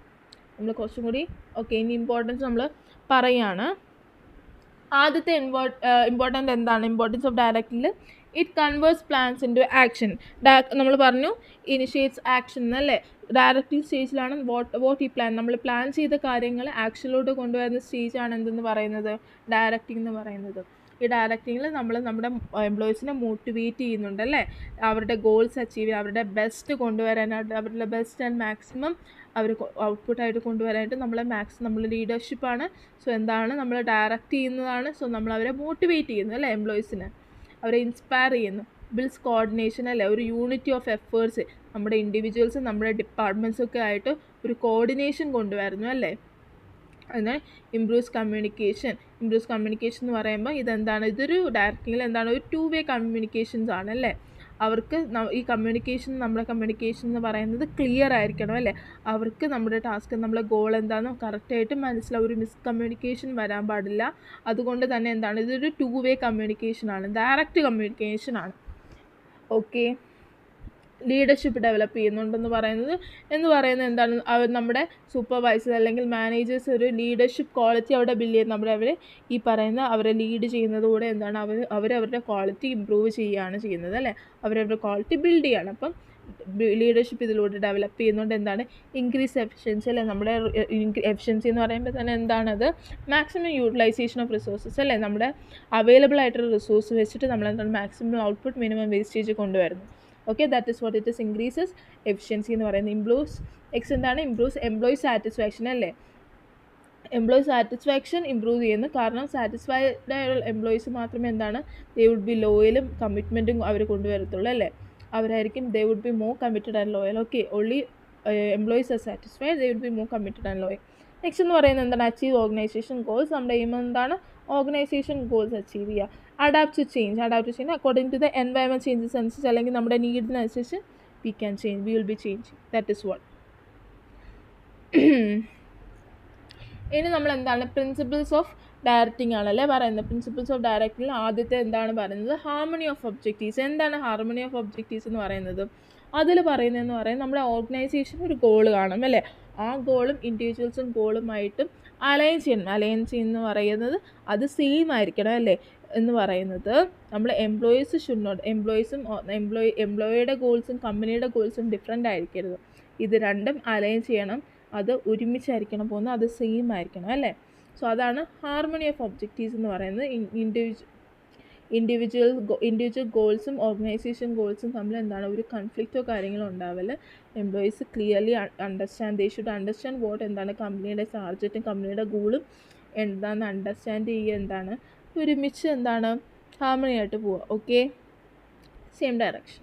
നമ്മൾ കുറച്ചും കൂടി ഓക്കെ ഇനി ഇമ്പോർട്ടൻസ് നമ്മൾ പറയുകയാണ്. ആദ്യത്തെ ഇമ്പോർട്ടൻ്റ് എന്താണ്, ഇമ്പോർട്ടൻസ് ഓഫ് ഡയറക്റ്റിൽ it converts plans into action. നമ്മൾ പറഞ്ഞു ഇനിഷ്യേറ്റ്സ് ആക്ഷൻ എന്നല്ലേ, ഡയറക്റ്റീവ് സ്റ്റേജിലാണ് വാട്ട് ഈ പ്ലാൻ, നമ്മൾ പ്ലാൻ ചെയ്ത കാര്യങ്ങൾ ആക്ഷനിലോട്ട് കൊണ്ടുവരുന്ന സ്റ്റേജാണ് എന്തെന്ന് പറയുന്നത്, ഡയറക്റ്റിംഗ് എന്ന് പറയുന്നത്. ഈ ഡയറക്റ്റിങ്ങിൽ നമ്മൾ നമ്മുടെ എംപ്ലോയീസിനെ മോട്ടിവേറ്റ് ചെയ്യുന്നുണ്ട് അല്ലേ, അവരുടെ ഗോൾസ് അച്ചീവ് ചെയ്യാൻ, അവരുടെ ബെസ്റ്റ് കൊണ്ടുവരാനായിട്ട്, അവരുടെ ബെസ്റ്റ് ആൻഡ് മാക്സിമം അവർ ഔട്ട്പുട്ടായിട്ട് കൊണ്ടുവരാനായിട്ട് നമ്മൾ ലീഡർഷിപ്പാണ്. സോ എന്താണ്, നമ്മൾ ഡയറക്റ്റ് ചെയ്യുന്നതാണ്. സോ നമ്മൾ അവരെ മോട്ടിവേറ്റ് ചെയ്യുന്നു അല്ലേ, എംപ്ലോയീസിനെ അവരെ ഇൻസ്പയർ ചെയ്യുന്നു. ബിൽസ് കോർഡിനേഷൻ അല്ലേ, ഒരു യൂണിറ്റി ഓഫ് എഫേർട്സ്, നമ്മുടെ ഇൻഡിവിജ്വൽസും നമ്മുടെ ഡിപ്പാർട്ട്മെൻറ്റ്സൊക്കെ ആയിട്ട് ഒരു കോർഡിനേഷൻ കൊണ്ടുവരുന്നു അല്ലേ. അതിന് ഇംപ്രൂവ്സ് കമ്മ്യൂണിക്കേഷൻ എന്ന് പറയുമ്പോൾ ഇതെന്താണ്, ഇതൊരു ഡയറക്റ്റിങ്ങിൽ എന്താണ്, ഒരു 2-way കമ്മ്യൂണിക്കേഷൻസ് ആണ് അല്ലേ. അവർക്ക് ഈ നമ്മുടെ കമ്മ്യൂണിക്കേഷൻ എന്ന് പറയുന്നത് ക്ലിയർ ആയിരിക്കണം അല്ലേ, അവർക്ക് നമ്മുടെ ടാസ്ക്, നമ്മുടെ ഗോൾ എന്താണെന്ന് കറക്റ്റായിട്ട് മനസ്സിലാവും, ഒരു മിസ്കമ്മ്യൂണിക്കേഷൻ വരാൻ പാടില്ല. അതുകൊണ്ട് തന്നെ എന്താണ്, ഇതൊരു 2-way കമ്മ്യൂണിക്കേഷനാണ്, ഡയറക്റ്റ് കമ്മ്യൂണിക്കേഷനാണ്. ഓക്കെ, ലീഡർഷിപ്പ് ഡെവലപ്പ് ചെയ്യുന്നുണ്ടെന്ന് പറയുന്നത് എന്താണ്, നമ്മുടെ സൂപ്പർവൈസർ അല്ലെങ്കിൽ മാനേജേഴ്സ് ഒരു ലീഡർഷിപ്പ് ക്വാളിറ്റി അവിടെ ബിൽഡ് ചെയ്യുന്നത്, അവരെ ഈ പറയുന്ന അവരെ ലീഡ് ചെയ്യുന്നതുകൂടെ എന്താണ്, അവരവരുടെ ക്വാളിറ്റി ഇമ്പ്രൂവ് ചെയ്യുകയാണ് ചെയ്യുന്നത് അല്ലേ, അവരവരുടെ ക്വാളിറ്റി ബിൽഡ് ചെയ്യാണ്. അപ്പം ലീഡർഷിപ്പ് ഇതിലൂടെ ഡെവലപ്പ് ചെയ്യുന്നതുകൊണ്ട് എന്താണ്, ഇൻക്രീസ് എഫിഷ്യൻസി അല്ലേ, നമ്മുടെ എഫിഷ്യൻസി എന്ന് പറയുമ്പോൾ തന്നെ എന്താണത്, മാക്സിമം യൂട്ടിലൈസേഷൻ ഓഫ് റിസോഴ്സസ് അല്ലേ, നമ്മുടെ അവൈലബിൾ ആയിട്ടുള്ള റിസോഴ്സ് വെച്ചിട്ട് നമ്മൾ എന്താണ് മാക്സിമം ഔട്ട്പുട്ട് മിനിമം വേസ്റ്റേജ് കൊണ്ടുവരുന്നു. Okay, that is what it is increases efficiency എന്ന് പറയുന്നത്. ഇംപ്രൂവ്സ് എംപ്ലോയി സാറ്റിസ്ഫാക്ഷൻ അല്ലേ, എംപ്ലോയി സാറ്റിസ്ഫാക്ഷൻ ഇമ്പ്രൂവ് ചെയ്യുന്നു. കാരണം സാറ്റിസ്ഫൈഡ് ആയുള്ള എംപ്ലോയീസ് മാത്രമേ എന്താണ്, ദേ വുഡ് ബി ലോയലും കമ്മിറ്റ്മെൻറ്റും അവർ കൊണ്ടുവരത്തുള്ളൂ അല്ലേ, അവരായിരിക്കും they would be more committed and loyal. Okay, only employees are satisfied, they would be more committed and loyal. Next എന്ന് പറയുന്നത് എന്താണ്, അച്ചീവ് ഓർഗനൈസേഷൻ ഗോൾസ്. നമ്മുടെ എയിം എന്താണ്, ഓർഗനൈസേഷൻ ഗോൾസ് അച്ചീവ് ചെയ്യുക. Adapt to change according to the environment changes അനുസരിച്ച്, അല്ലെങ്കിൽ നമ്മുടെ നീഡിനനുസരിച്ച് we will be change. That is what. ഇനി നമ്മൾ എന്താണ്, പ്രിൻസിപ്പിൾസ് ഓഫ് ഡയറക്റ്റിംഗ് ആണല്ലേ പറയുന്നത്. പ്രിൻസിപ്പിൾസ് ഓഫ് ഡയറക്റ്റിംഗിൽ ആദ്യത്തെ എന്താണ് പറയുന്നത്, ഹാർമണി ഓഫ് ഒബ്ജക്റ്റീവ്സ്. എന്താണ് ഹാർമണി ഓഫ് ഒബ്ജക്റ്റീവ്സ് എന്ന് പറയുന്നത്, അതിൽ പറയുന്നതെന്ന് പറയുന്നത് നമ്മുടെ ഓർഗനൈസേഷൻ ഒരു ഗോൾ കാണും അല്ലേ, ആ ഗോളും ഇൻഡിവിജ്വൽസും ഗോളുമായിട്ടും അലൈൻ ചെയ്യുന്ന പറയുന്നത് അത് സെയിം ആയിരിക്കണം അല്ലേ എന്ന് പറയുന്നത്. നമ്മൾ എംപ്ലോയിയുടെ ഗോൾസും കമ്പനിയുടെ ഗോൾസും ഡിഫറെൻ്റ് ആയിരിക്കരുത്, ഇത് രണ്ടും അലൈൻ ചെയ്യണം, അത് ഒരുമിച്ചായിരിക്കണം പോകുന്നത്, അത് സെയിം ആയിരിക്കണം അല്ലേ. സോ അതാണ് ഹാർമണി ഓഫ് ഒബ്ജക്റ്റീവ്സ് എന്ന് പറയുന്നത്. ഇൻഡിവിജ്വൽ ഗോൾസും ഓർഗനൈസേഷൻ ഗോൾസും തമ്മിൽ എന്താണ്, ഒരു കൺഫ്ലിക്റ്റോ കാര്യങ്ങളോ ഉണ്ടാവില്ല. Employees clearly they should understand what എന്താണ് കമ്പനിയുടെ ടാർഗറ്റും കമ്പനിയുടെ ഗോളും എന്താണെന്ന് അണ്ടർസ്റ്റാൻഡ് ചെയ്യുക, എന്താണ് ഒരുമിച്ച് എന്താണ് ഹാർമണി ആയിട്ട് പോവുക. Okay, same direction.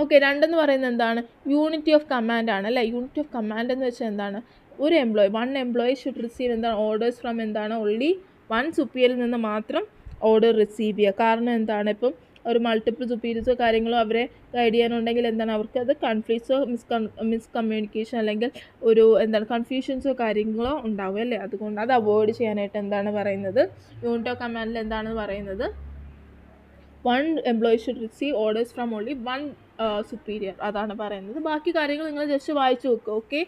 ഓക്കെ, രണ്ടെന്ന് പറയുന്നത് എന്താണ്, യൂണിറ്റി ഓഫ് കമാൻഡ് ആണ് അല്ലേ. യൂണിറ്റി ഓഫ് കമാൻഡ് എന്ന് വെച്ചാൽ എന്താണ്, ഒരു വൺ എംപ്ലോയി ഷുഡ് റിസീവ് എന്താണ്, ഓർഡേഴ്സ് ഫ്രം എന്താണ്, ഓൺലി വൺ സുപ്പീരിയറിൽ നിന്ന് മാത്രം ഓർഡർ റിസീവ് ചെയ്യുക. കാരണം എന്താണ്, ഇപ്പം ഒരു മൾട്ടിപ്പിൾ സുപ്പീരിയർസോ കാര്യങ്ങളോ അവരെ ഗൈഡ് ചെയ്യാനുണ്ടെങ്കിൽ എന്താണ്, അവർക്ക് അത് കൺഫ്ലിക്ട്സോ മിസ്കമ്മ്യൂണിക്കേഷൻ അല്ലെങ്കിൽ ഒരു എന്താണ് കൺഫ്യൂഷൻസോ കാര്യങ്ങളോ ഉണ്ടാവും അല്ലേ. അതുകൊണ്ട് അത് അവോയ്ഡ് ചെയ്യാനായിട്ട് എന്താണ് പറയുന്നത്, യൂണിറ്റ് ഓഫ് കമാൻഡിൽ എന്താണെന്ന് പറയുന്നത്, one employee should receive orders from only one superior, അതാണ് പറയുന്നത്. ബാക്കി കാര്യങ്ങൾ നിങ്ങൾ ജസ്റ്റ് വായിച്ചു നോക്കുക. ഓക്കെ,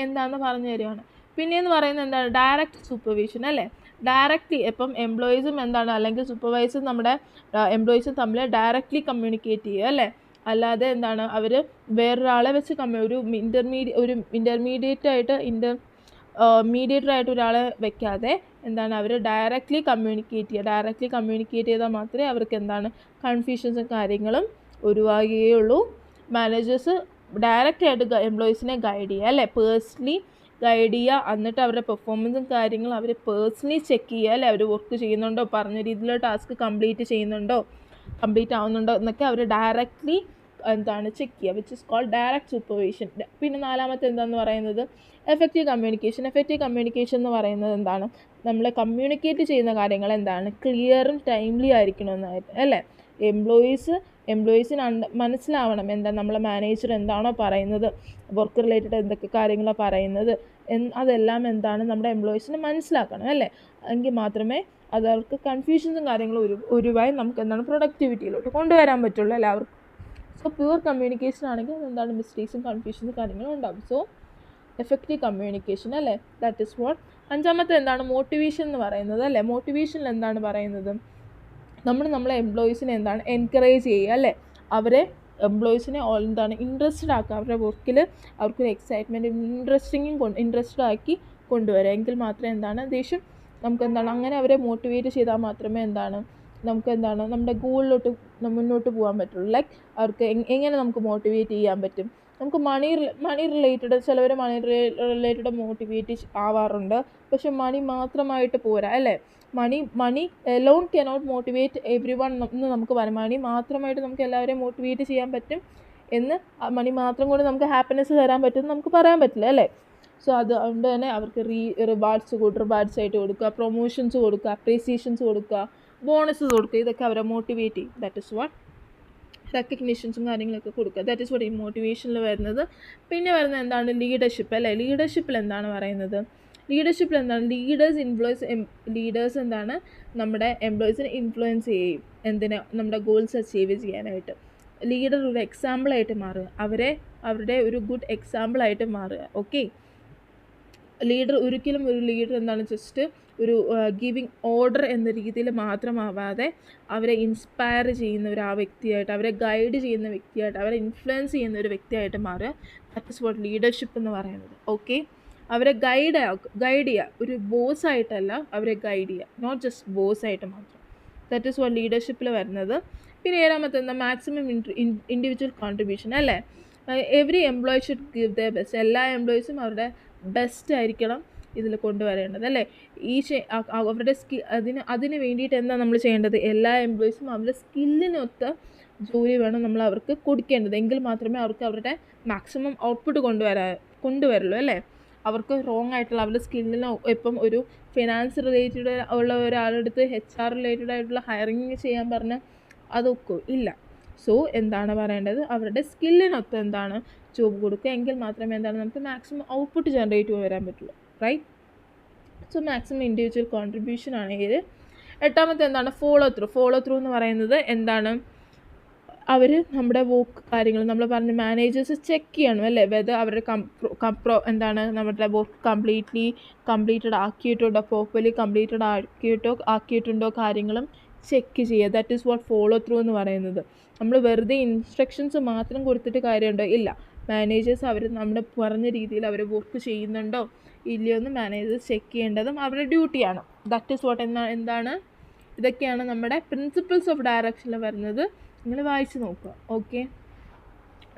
എന്താണെന്ന് പറഞ്ഞു തരികയാണ്. പിന്നെയെന്ന് പറയുന്നത് എന്താണ്, ഡയറക്റ്റ് സൂപ്പർവിഷൻ അല്ലേ. ഡയറക്റ്റ്ലി ഇപ്പം എംപ്ലോയീസും എന്താണ്, അല്ലെങ്കിൽ സൂപ്പർവൈസറും നമ്മുടെ എംപ്ലോയീസും തമ്മിൽ ഡയറക്റ്റ്ലി കമ്മ്യൂണിക്കേറ്റ് ചെയ്യുക അല്ലേ. അല്ലാതെ എന്താണ്, അവർ വേറൊരാളെ വെച്ച് ഒരു മീഡിയേറ്റർ ആയിട്ട് ഒരാളെ വെക്കാതെ എന്താണ്, അവർ ഡയറക്റ്റ്ലി കമ്മ്യൂണിക്കേറ്റ് ചെയ്താൽ മാത്രമേ അവർക്ക് എന്താണ് കൺഫ്യൂഷൻസും കാര്യങ്ങളും ഒഴിവാകുകയുള്ളൂ. മാനേജേഴ്സ് ഡയറക്റ്റായിട്ട് എംപ്ലോയീസിനെ ഗൈഡ് ചെയ്യുക അല്ലേ, പേഴ്സണലി ഗൈഡ് ചെയ്യുക. എന്നിട്ട് അവരുടെ പെർഫോമൻസും കാര്യങ്ങളും അവർ പേഴ്സണലി ചെക്ക് ചെയ്യുക അല്ലേ, അവർ വർക്ക് ചെയ്യുന്നുണ്ടോ, പറഞ്ഞ രീതിയിൽ ടാസ്ക് കംപ്ലീറ്റ് ചെയ്യുന്നുണ്ടോ, കംപ്ലീറ്റ് ആവുന്നുണ്ടോ എന്നൊക്കെ അവർ ഡയറക്റ്റ്ലി എന്താണ് ചെക്ക് ചെയ്യുക, which is called direct supervision. പിന്നെ നാലാമത്തെ എന്താണെന്ന് പറയുന്നത് എഫക്റ്റീവ് കമ്മ്യൂണിക്കേഷൻ. എഫക്റ്റീവ് കമ്മ്യൂണിക്കേഷൻ എന്ന് പറയുന്നത് എന്താണ്, നമ്മൾ കമ്മ്യൂണിക്കേറ്റ് ചെയ്യുന്ന കാര്യങ്ങൾ എന്താണ് ക്ലിയറും ടൈംലി ആയിരിക്കണമെന്നായിട്ട് അല്ലേ. എംപ്ലോയീസിന് മനസ്സിലാവണം എന്താ നമ്മളെ മാനേജർ എന്താണോ പറയുന്നത്, വർക്ക് റിലേറ്റഡ് എന്തൊക്കെ കാര്യങ്ങളാണ് പറയുന്നത് അതെല്ലാം എന്താണ് നമ്മുടെ എംപ്ലോയീസിന് മനസ്സിലാക്കണം അല്ലേ. എങ്കിൽ മാത്രമേ അത് അവർക്ക് കൺഫ്യൂഷൻസും കാര്യങ്ങളും ഒഴിവായി നമുക്ക് എന്താണ് പ്രൊഡക്ടിവിറ്റിയിലോട്ട് കൊണ്ടുവരാൻ പറ്റുള്ളൂ എല്ലാവർക്കും. സോ പ്യുവർ കമ്മ്യൂണിക്കേഷൻ ആണെങ്കിൽ അതെന്താണ് മിസ്റ്റേക്സും കൺഫ്യൂഷൻസും കാര്യങ്ങളും ഉണ്ടാകും. സോ എഫക്റ്റീവ് കമ്മ്യൂണിക്കേഷൻ അല്ലേ, ദാറ്റ് ഇസ് വാട്ട്. അഞ്ചാമത്തെ എന്താണ് മോട്ടിവേഷൻ എന്ന് പറയുന്നത് അല്ലേ. മോട്ടിവേഷനിൽ എന്താണ് പറയുന്നത്, നമ്മളെ എംപ്ലോയീസിനെ എന്താണ് എൻകറേജ് ചെയ്യുക അല്ലേ. അവരെ എംപ്ലോയീസിനെ എന്താണ് ഇൻട്രസ്റ്റഡ് ആക്കുക, അവരുടെ വർക്കിൽ അവർക്കൊരു എക്സൈറ്റ്മെൻറ്റ് ഇൻട്രസ്റ്റഡ് ആക്കി കൊണ്ടുവരിക. എങ്കിൽ മാത്രമേ എന്താണ് ദേഷ്യം നമുക്ക് എന്താണ് അങ്ങനെ അവരെ മോട്ടിവേറ്റ് ചെയ്താൽ മാത്രമേ എന്താണ് നമുക്ക് എന്താണ് നമ്മുടെ ഗോളിലോട്ട് മുന്നോട്ട് പോകാൻ പറ്റുള്ളൂ. ലൈക്ക് അവർക്ക് എങ്ങനെ നമുക്ക് മോട്ടിവേറ്റ് ചെയ്യാൻ പറ്റും, നമുക്ക് മണി റിലേറ്റഡ് ചിലവർ മണി റിലേറ്റഡ് മോട്ടിവേറ്റ് ആവാറുണ്ട്. പക്ഷെ മണി മാത്രമായിട്ട് പോരാ അല്ലേ. Money alone cannot motivate everyone എന്ന് നമുക്ക് പറയാം. മണി മാത്രമായിട്ട് നമുക്ക് എല്ലാവരെയും മോട്ടിവേറ്റ് ചെയ്യാൻ പറ്റും എന്ന്, മണി മാത്രം കൊണ്ട് നമുക്ക് ഹാപ്പിനെസ് തരാൻ പറ്റുമെന്ന് നമുക്ക് പറയാൻ പറ്റില്ല അല്ലേ. സോ അതുകൊണ്ട് തന്നെ അവർക്ക് റിവാർഡ്സ് ആയിട്ട് കൊടുക്കുക, പ്രൊമോഷൻസ് കൊടുക്കുക, അപ്രീസിയേഷൻസ് കൊടുക്കുക, ബോണസസ് കൊടുക്കുക, ഇതൊക്കെ അവരെ മോട്ടിവേറ്റ് ചെയ്യും. ദാറ്റ് ഇസ് വാട്ട് റെക്കഗ്നീഷൻസും കാര്യങ്ങളൊക്കെ കൊടുക്കുക. ദാറ്റ് ഇസ് വാട്ട് ഈ മോട്ടിവേഷനിൽ വരുന്നത്. പിന്നെ വരുന്നത് എന്താണ് ലീഡർഷിപ്പ് അല്ലേ. ലീഡർഷിപ്പിൽ എന്താണ് പറയുന്നത്, ലീഡർഷിപ്പിൽ എന്താണ് ലീഡേഴ്സ് എന്താണ് നമ്മുടെ എംപ്ലോയീസിനെ ഇൻഫ്ലുവൻസ് ചെയ്യും എന്തിനാ നമ്മുടെ ഗോൾസ് അച്ചീവ് ചെയ്യാനായിട്ട്. ലീഡർ ഒരു എക്സാമ്പിളായിട്ട് മാറുക, അവരുടെ ഒരു ഗുഡ് എക്സാമ്പിളായിട്ട് മാറുക. ഓക്കെ, ഒരിക്കലും ഒരു ലീഡർ എന്താണ് ജസ്റ്റ് ഒരു ഗിവിങ് ഓർഡർ എന്ന രീതിയിൽ മാത്രമാവാതെ അവരെ ഇൻസ്പയർ ചെയ്യുന്ന ആ വ്യക്തിയായിട്ട്, അവരെ ഗൈഡ് ചെയ്യുന്ന വ്യക്തിയായിട്ട്, അവരെ ഇൻഫ്ലുവൻസ് ചെയ്യുന്ന ഒരു വ്യക്തിയായിട്ട് മാറുക. ദാറ്റ് ഇസ് വാട്ട് ലീഡർഷിപ്പ് എന്ന് പറയുന്നത്. ഓക്കെ, അവരെ ഗൈഡ് ചെയ്യുക, ഒരു ബോസായിട്ടല്ല അവരെ ഗൈഡ് ചെയ്യുക, നോട്ട് ജസ്റ്റ് ബോസായിട്ട് മാത്രം. ദാറ്റ് ഇസ് വാട്ട് ലീഡർഷിപ്പിൽ വരുന്നത്. പിന്നെ ഏഴാമത്തെ എന്താ മാക്സിമം ഇൻഡിവിജ്വൽ കോൺട്രിബ്യൂഷൻ അല്ലേ. Every employee should give the best. എല്ലാ എംപ്ലോയീസും അവരുടെ ബെസ്റ്റ് ആയിരിക്കണം ഇതിൽ കൊണ്ടുവരേണ്ടത് അല്ലേ. അവരുടെ അതിന് വേണ്ടിയിട്ട് എന്താ നമ്മൾ ചെയ്യേണ്ടത്, എല്ലാ എംപ്ലോയീസും അവരുടെ സ്കില്ലിനൊത്ത ജോലി വേണം നമ്മൾ അവർക്ക് കൊടുക്കേണ്ടത്. എങ്കിൽ മാത്രമേ അവർക്ക് അവരുടെ മാക്സിമം ഔട്ട്പുട്ട് കൊണ്ടുവരുള്ളൂ അല്ലേ. അവർക്ക് റോങ് ആയിട്ടുള്ള അവരുടെ സ്കില്ലിന് ഇപ്പം ഒരു ഫിനാൻസ് റിലേറ്റഡ് ഉള്ള ഒരാളെടുത്ത് HR റിലേറ്റഡ് ആയിട്ടുള്ള ഹയറിങ് ചെയ്യാൻ പറഞ്ഞാൽ അതൊക്കെ ഇല്ല. സോ എന്താണ് പറയേണ്ടത്, അവരുടെ സ്കില്ലിനൊത്ത് എന്താണ് ജോബ് കൊടുക്കുക. എങ്കിൽ മാത്രമേ എന്താണ് നമുക്ക് മാക്സിമം ഔട്ട്പുട്ട് ജനറേറ്റ് വരാൻ പറ്റുള്ളൂ. Right. So maximum individual contribution ആണ് ഇത്. എട്ടാമത്തെ എന്താണ് ഫോളോ ത്രൂ എന്ന് പറയുന്നത് എന്താണ്, അവർ നമ്മുടെ വർക്ക് കാര്യങ്ങൾ നമ്മൾ പറഞ്ഞ മാനേജേഴ്സ് ചെക്ക് ചെയ്യണം അല്ലേ, വെദർ അവരുടെ എന്താണ് നമ്മുടെ വർക്ക് കംപ്ലീറ്റഡ് ആക്കിയിട്ടുണ്ടോ, പ്രോപ്പർലി ആക്കിയിട്ടുണ്ടോ കാര്യങ്ങളും ചെക്ക് ചെയ്യുക. That is what follow through എന്ന് പറയുന്നത്. നമ്മൾ വെറുതെ ഇൻസ്ട്രക്ഷൻസ് മാത്രം കൊടുത്തിട്ട് കാര്യമുണ്ടോ, ഇല്ല. മാനേജേഴ്സ് അവർ നമ്മുടെ പറഞ്ഞ രീതിയിൽ അവർ വർക്ക് ചെയ്യുന്നുണ്ടോ ഇല്ലയോ എന്ന് മാനേജേഴ്സ് ചെക്ക് ചെയ്യേണ്ടതും അവരുടെ ഡ്യൂട്ടിയാണ്. ദാറ്റ് ഈസ് വാട്ട് എന്താണ് ഇതൊക്കെയാണ് നമ്മുടെ പ്രിൻസിപ്പിൾസ് ഓഫ് ഡയറക്ഷനിൽ വരുന്നത്. നിങ്ങൾ വായിച്ച് നോക്കുക. ഓക്കെ,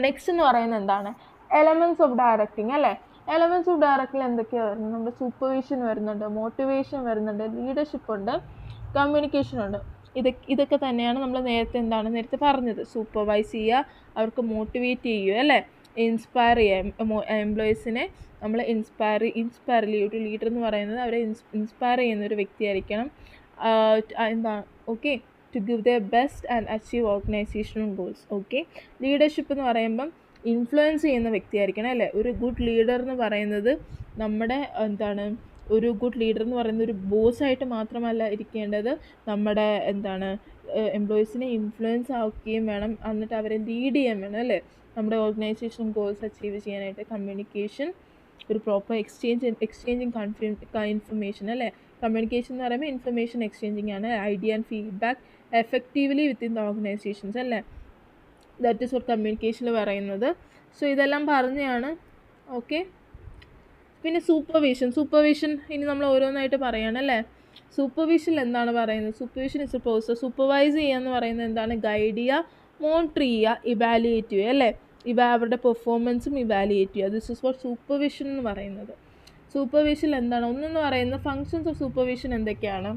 നെക്സ്റ്റ് എന്ന് പറയുന്നത് എന്താണ് എലമെൻറ്റ്സ് ഓഫ് ഡയറക്റ്റിംഗ് അല്ലേ. എലമെൻറ്റ്സ് ഓഫ് ഡയറക്റ്റിംഗ് എന്തൊക്കെയാണ് വരുന്നത്, നമ്മുടെ സൂപ്പർവിഷൻ വരുന്നുണ്ട്, മോട്ടിവേഷൻ വരുന്നുണ്ട്, ലീഡർഷിപ്പ് ഉണ്ട്, കമ്മ്യൂണിക്കേഷൻ ഉണ്ട്. ഇതൊക്കെ തന്നെയാണ് നമ്മൾ നേരത്തെ പറഞ്ഞത്. സൂപ്പർവൈസ് ചെയ്യുക, അവർക്ക് മോട്ടിവേറ്റ് ചെയ്യുക അല്ലേ, ഇൻസ്പയർ ചെയ്യുക. എംപ്ലോയീസിനെ നമ്മൾ ഇൻസ്പയർ ഒരു ലീഡർ എന്ന് പറയുന്നത് അവരെ ഇൻസ്പയർ ചെയ്യുന്ന ഒരു വ്യക്തിയായിരിക്കണം. എന്താണ് okay, to give the best and achieve organisational goals. Okay, leadership എന്ന് പറയുമ്പം ഇൻഫ്ലുവൻസ് ചെയ്യുന്ന വ്യക്തിയായിരിക്കണം അല്ലേ. ഒരു ഗുഡ് ലീഡർ എന്ന് പറയുന്നത് നമ്മുടെ എന്താണ് ഒരു ഗുഡ് ലീഡർ എന്ന് പറയുന്നത് ഒരു ബോസായിട്ട് മാത്രമല്ല ഇരിക്കേണ്ടത്, നമ്മുടെ എന്താണ് എംപ്ലോയീസിനെ ഇൻഫ്ലുവൻസ് ആക്കുകയും വേണം, എന്നിട്ട് അവരെ ലീഡ് ചെയ്യാൻ വേണം അല്ലേ. നമ്മുടെ ഓർഗനൈസേഷൻ ഗോൾസ് അച്ചീവ് ചെയ്യാനായിട്ട് കമ്മ്യൂണിക്കേഷൻ, ഒരു പ്രോപ്പർ എക്സ്ചേഞ്ചിങ് ഇൻഫർമേഷൻ അല്ലേ. കമ്മ്യൂണിക്കേഷൻ എന്ന് പറയുമ്പോൾ ഇൻഫർമേഷൻ എക്സ്ചേഞ്ചിങ് ആണ്, idea and feedback effectively within the organisations അല്ലേ. ദാറ്റ് ഈസ് ഫോർ കമ്മ്യൂണിക്കേഷനിൽ പറയുന്നത്. സോ ഇതെല്ലാം പറഞ്ഞാണ്. ഓക്കെ, പിന്നെ സൂപ്പർവിഷൻ ഇനി നമ്മൾ ഓരോന്നായിട്ട് പറയുകയാണല്ലേ. സൂപ്പർവിഷനിൽ എന്താണ് പറയുന്നത്, supervision is a process. Supervise ചെയ്യുക എന്ന് പറയുന്നത് എന്താണ്, ഗൈഡ് ചെയ്യുക, മോണിറ്റർ ചെയ്യുക, ഇവാലുവേറ്റ് ചെയ്യുക അല്ലേ. അവരുടെ പെർഫോമൻസും ഇവാലുവേറ്റ് ചെയ്യുക. ദിസ് ഇസ് വാട്ട് സൂപ്പർവിഷൻ എന്ന് പറയുന്നത്. സൂപ്പർവിഷൻ എന്താണ്, ഒന്നെന്ന് പറയുന്നത് ഫങ്ഷൻസ് ഓഫ് സൂപ്പർവിഷൻ എന്തൊക്കെയാണ്,